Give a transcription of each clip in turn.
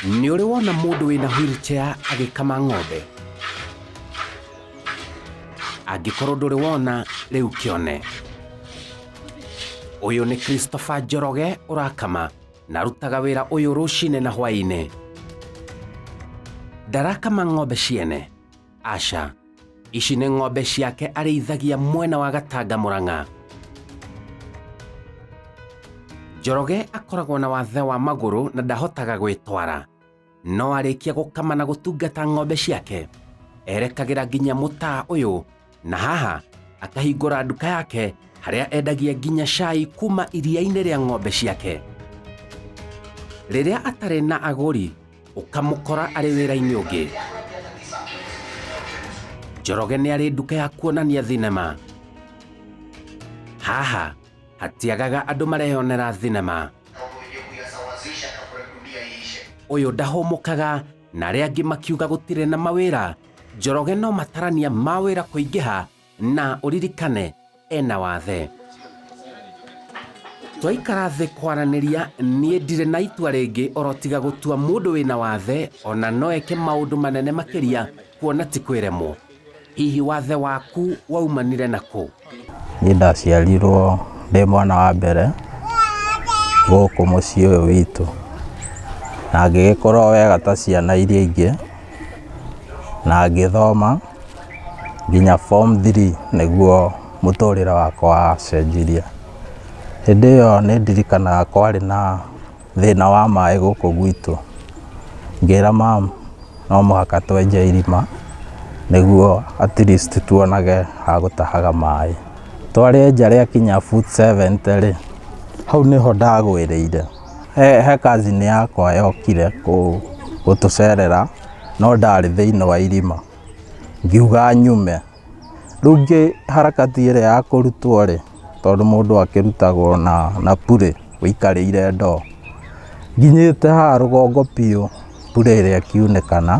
Nĩũrĩ wona mũndũ wĩna wheelchair agĩkama ng'ombe? Angĩkorwo ndũrĩ wona, rĩu kĩone. Ũyũ nĩ Christopher Njoroge ũrakama na arutaga wĩra ũyũ rũcinĩ na hwaĩ-inĩ. Ndarakama ng'ombe ciene, aca. Ici nĩ ng'ombe ciake arĩithagia mwena wa Gatanga, Mũrang'a. Njoroge akoragwo na wathe wa magũrũ na ndahotaga gwĩtwara. No arĩkia gũkama na gũtungata ng'ombe ciake, erekagĩra nginya mũtaa ũyũ, na haha akahingũra nduka yake harĩa endagia nginya cai kuma iria-inĩ rĩa ng'ombe ciake. Rĩrĩa atarĩ na agũri, ũkamũkora arĩ wĩra-inĩ ũngĩ. Njoroge nĩ arĩ nduka ya kuonania thinema. Haha hatiagaga andũ mareyonera thinema. Ũyũ ndahũmũkaga, na arĩa angĩ makiuga gũtirĩ na mawĩra. Njoroge no matarania mawĩra kũingĩha, na ũririkane ena wathe. Twaikara thĩ kwaranĩria, niĩ ndirĩ na itua rĩngĩ orotiga gũtua mũndũ wĩna wathe ona no eke maũndũ manene makĩria, kuona ti kwĩremwo. Hihi wathe waku waumanire na kũ? Niĩ ndaciarirwo ndĩ mwana wa mbere gũkũ mũciĩ ũyũ witũ, na ngĩgĩkorwo wega ta ciana iria ingĩ, na ngĩthoma nginya form 3 nĩguo mũtũrĩre wakwa wacenjirie. Hĩndĩ ĩyo nĩ ndirikanaga kwarĩ na thĩna wa maĩ gũkũ gwitũ. Ngĩra mamu no mũhaka twenje irima nĩguo at least tuonage ha gũtahaga maĩ. Twarĩenja rĩakinya foot 70 rĩ, hau nĩho ndagwĩrĩire. He cousin yakwa yokire gũtũcerera, no ndarĩ thĩinĩ wa irima. Ngiuga nyume. Rĩu ngĩharakati ĩrĩa ya kũrutwo rĩ, tondũ mũndũ akĩrutagwo na pure ũikarĩire ndoo. Nginyĩte haha rũgongo biũ, pure ĩrĩa ĩkiunĩkana,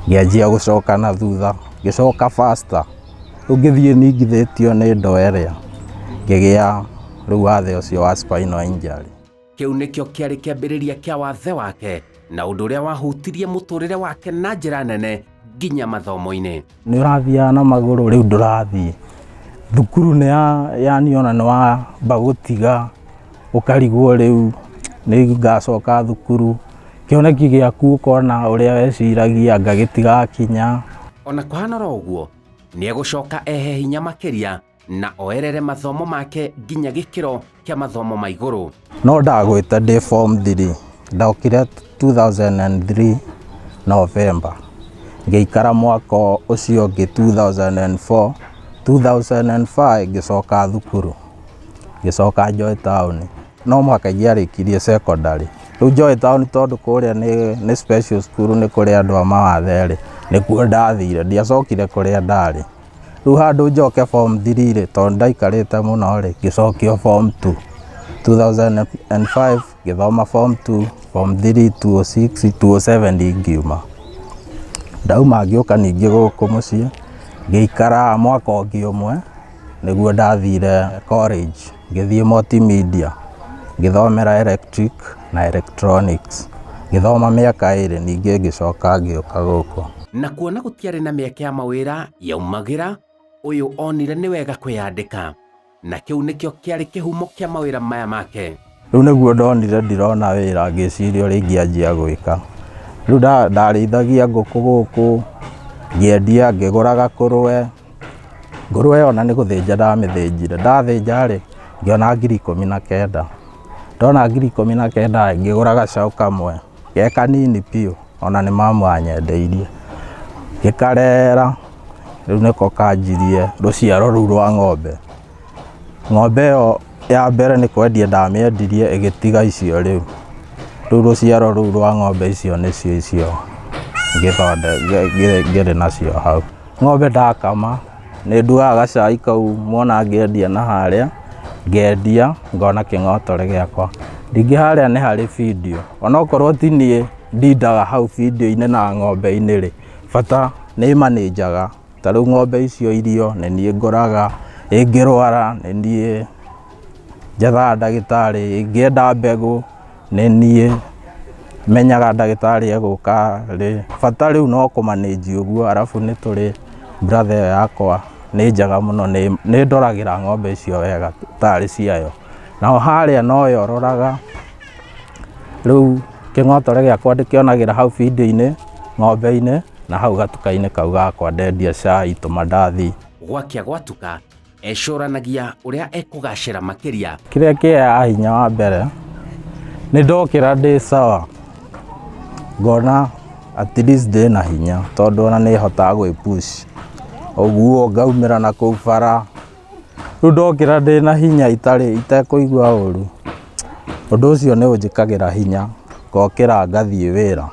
ngĩanjia gũcoka na thutha, ngĩcoka faster. Rĩu ngĩthiĩ ningithĩtio nĩ ndoo ĩrĩa, ngĩgĩa rĩu wathe ũcio wa spinal injury. Kĩu nĩkĩo kĩarĩ kĩambĩrĩria kĩa wathe wake, na ũndũ ũrĩa wahutirie mũtũrĩre wake na njĩra nene nginya mathomo-inĩ. Nĩ ũrathiaga na magũrũ, rĩu ndũrathiĩ. Thukuru nĩ yaniona nĩ wamba gũtiga, ũkarigwo rĩu nĩ ngacoka thukuru. Kĩoneki gĩaku ũkona ũrĩa weciragia ngagĩtiga kinya. Ona kũhana ũguo, nĩ egũcoka ehe hinya makĩria na oerere mathomo make nginya gĩkĩro kĩa mathomo ma igũrũ. No ndagwĩte ndĩ form 3, ndokire 2003 November. Ngĩikara mwaka ũcio ũngĩ 2004, 2005 ngĩcoka thukuru, ngĩcoka Joy Town. No mũhaka ingĩarĩkirie secondary. Rĩu Joy Town tondũ kũrĩa nĩ special school, nĩ kũrĩ andũ a mawathe rĩ, nĩkuo ndathire, ndiacokire kũrĩa ndarĩ. Rĩu handũ njoke form 3 rĩ, tondũ ndaikarĩte mũno rĩ, ngĩcokio form 2. 2005 ngĩthoma form 2, form 3, 2006, 2007 ngiuma. Ndauma ngĩũka ningĩ gũkũ mũciĩ, ngĩikara mwaka ũngĩ ũmwe, nĩguo ndathire college, ngĩthiĩ multimedia, ngĩthomera electric na electronics. Ngĩthoma mĩaka 2 ningĩ ngĩcoka ngĩũka gũkũ. Na kuona gũtiarĩ na mĩeke ya mawĩra yaumagĩra, ũyũ onire nĩ wega kwĩyandĩka, na kĩu nĩkĩo kĩarĩ kĩhumo kĩa mawĩra maya make. Rĩu nĩguo ndonire ndirona wĩra, ngĩciria ũrĩa ingĩanjia gwĩka. Rĩu ndarĩithagia ngũkũ gũkũ, ngĩendia, ngĩgũraga ngũrwe. Ngũrwe ona nĩ gũthĩnja ndamĩthĩnjire. Ndathĩnja rĩ, ngĩona 19,000. Ndona 19,000 ngĩgũra gacaũ kamwe, ge kanini biũ, ona nĩ mamu anyendeirie. Ngĩkarera, rĩu nĩko kanjirie rũciaro rũu rwa ng'ombe. Ng'ombe ĩyo ya mbere nĩ kwendia ndamĩendirie, ĩgĩtiga icio rĩu. Rĩu rũciaro rũu rwa ng'ombe icio nĩcio icio ngĩrĩ nacio hau. Ng'ombe ndakama, nĩ nduaga gacai kau mwona ngĩendia na harĩa, ngendia, ngona kĩng'otore gĩakwa. Ningĩ harĩa nĩ harĩ video, onokorwo ti niĩ ndindaga hau video-inĩ na ng'ombe-inĩ rĩ, bata nĩ manĩnjaga. Ta rĩu ng'ombe icio irio nĩ niĩ ngũraga, ĩngĩrwara nĩ niĩ njethaga ndagĩtarĩ, ĩngĩenda mbegũ nĩ niĩ. menyaga ndagĩtarĩ egũka rĩ, bata rĩu no kũmanĩnji ũguo, arabu nĩ tũrĩ brother ĩyo yakwa nĩ njega mũno, nĩ ndoragĩra ng'ombe icio wega tarĩ ciayo, nao harĩa no yororaga. Rĩu kĩng'otore gĩakwa ndĩkĩonagĩra hau video-inĩ, ng'ombe-inĩ na hau gatuka-inĩ kau gakwa ndendia cai, tũmandathi. Gwakĩa gwatuka ecũranagia ũrĩa ekũgacĩra makĩria. Kĩrĩa kĩheaga hinya wa mbere, nĩ ndokĩra ndĩ sawa, ngona at least ndĩna hinya, tondũ ona nĩ hotaga gwĩ-push ũguo ngaumĩra na kũu bara. Rĩu ndokĩra ndĩna hinya itekũigua ũru, ũndũ ũcio nĩ ũnjĩkagĩra hinya, ngokĩra ngathiĩ wĩra.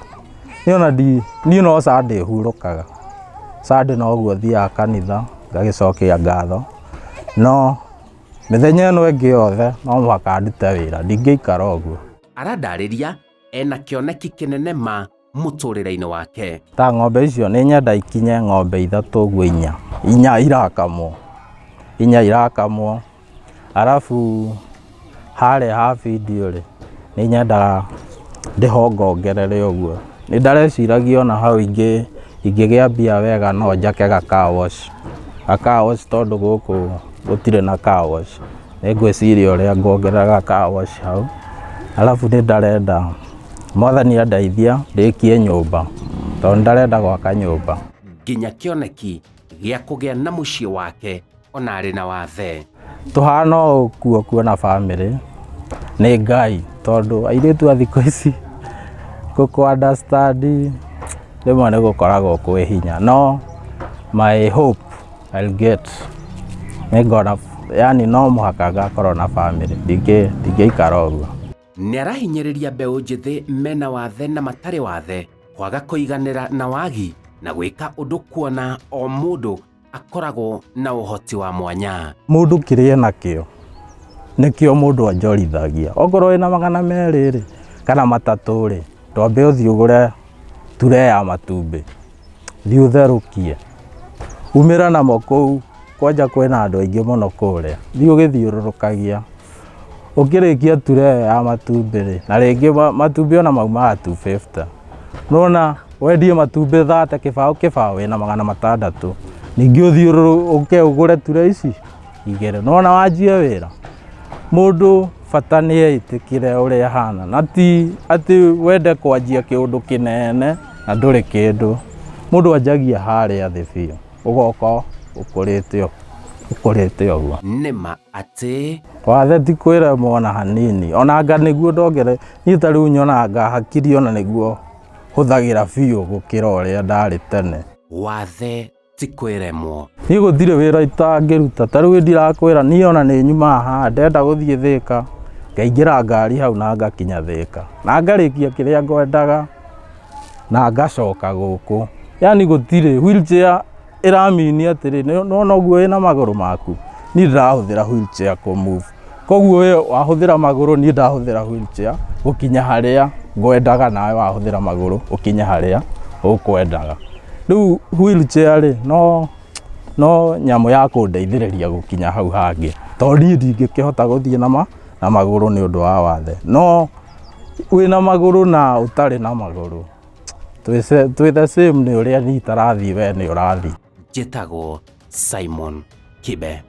Niĩ no Sunday hurũkaga, Sunday noguo thiaga kanitha ngagĩcokia ngatho, no mĩthenya ĩno ĩngĩ yothe no mũhaka ndute wĩra, ndingĩikara ũguo. Arandarĩria ena kĩoneki kĩnene ma mũtũrĩre-inĩ wake. Ta ng'ombe icio nĩ nyenda ikinye ng'ombe 3 ũguo 4 irakamwo, arabu harĩa ha video rĩ, nĩ nyendaga ndĩhongongerere ũguo. Nĩ ndareciragia ona hau ingĩgĩa mbia wega no njake car wash, tondũ gũkũ gũtirĩ na car wash. Nĩ ngwĩciria ũrĩa ngongerera car wash hau, arabu nĩ ndarenda Mwathani andeithia ndĩkie nyũmba, tondũ ndarenda gwaka nyũmba. Nginya kĩoneki gĩa kũgĩa na mũciĩ wake ona arĩ na wathe. Tũhana ũguo kuona family nĩ Ngai, tondũ airĩtu a thikũ ici gũkũ-understand rĩmwe nĩ gũkoragwo kwĩ hinya, no my hope I'll get, nĩngona yani no mũhaka ngakorwo na family, ndingĩikara ũguo. Nĩ arahinyĩrĩria mbeũ njĩthĩ mena wathe na matarĩ wathe kwaga kũiganĩra na wagi na gwĩka ũndũ, kuona o mũndũ akoragwo na ũhoti wa mwanya. Mũndũ kĩrĩa nakĩo nĩkĩo mũndũ anjorithagia. Okorwo wĩna 200 rĩ kana 3 rĩ, twambe ũthiĩ ũgũre tray ya matumbĩ, thiĩ ũtherũkie, umĩra namo kũu, kwanja kwĩna andũ aingĩ mũno kũrĩa, thiĩ ũgĩthiũrũrũkagia. Ũkĩrĩkia tray ya matumbĩ rĩ, na rĩngĩ matumbĩ ona maumaga 250, nona wendie matumbĩ 30 kĩbaũ wĩna 600, ningĩ ũthiĩ ũgũre tray ici 2, nona wanjie wĩra. Mũndũ bata nĩ etĩkĩre ũrĩa hana, na ti atĩ wende kwanjia kĩũndũ kĩnene na ndũrĩ kĩndũ. Mũndũ anjagia harĩa thĩ biũ, ũgoka ũkũrĩte ũguo. Nĩma atĩ wathe ti kwĩremwo ona hanini, onanga nĩguo ndongere, niĩ ta rĩu nyonaga hakiri ona nĩguo hũthagĩra biũ gũkĩra ũrĩa ndarĩ tene. Wathe ti kwĩremwo. Niĩ gũtirĩ wĩra itangĩruta, ta rĩu ndirakwĩra niĩ ona nĩ nyumaga haha ndenda gũthiĩ Thĩka, ngaingĩra ngari hau na ngakinya Thĩka, na ngarĩkia kĩrĩa ngwendaga na ngacoka gũkũ. Yani gũtirĩ wheelchair ĩraminia atĩrĩ, nona ũguo wĩna magũrũ maku, niĩ ndĩrahũthĩra wheelchair kũ-move, koguo we wahũthĩra magũrũ, niĩ ndahũthĩra wheelchair gũkinya harĩa ngwendaga, nawe wahũthĩra magũrũ ũkinya harĩa ũkwendaga. Rĩu wheelchair rĩ, no nyamũ ya kũndeithĩrĩria gũkinya hau hangĩ, tondũ niĩ ndingĩkĩhota gũthiĩ na magũrũ nĩ ũndũ wa wathe. No wĩna magũrũ na ũtarĩ na magũrũ, twĩ the same, nĩ ũrĩa niĩ tarathiĩ we nĩ ũrathiĩ. Njĩtagwo Simon Kibe.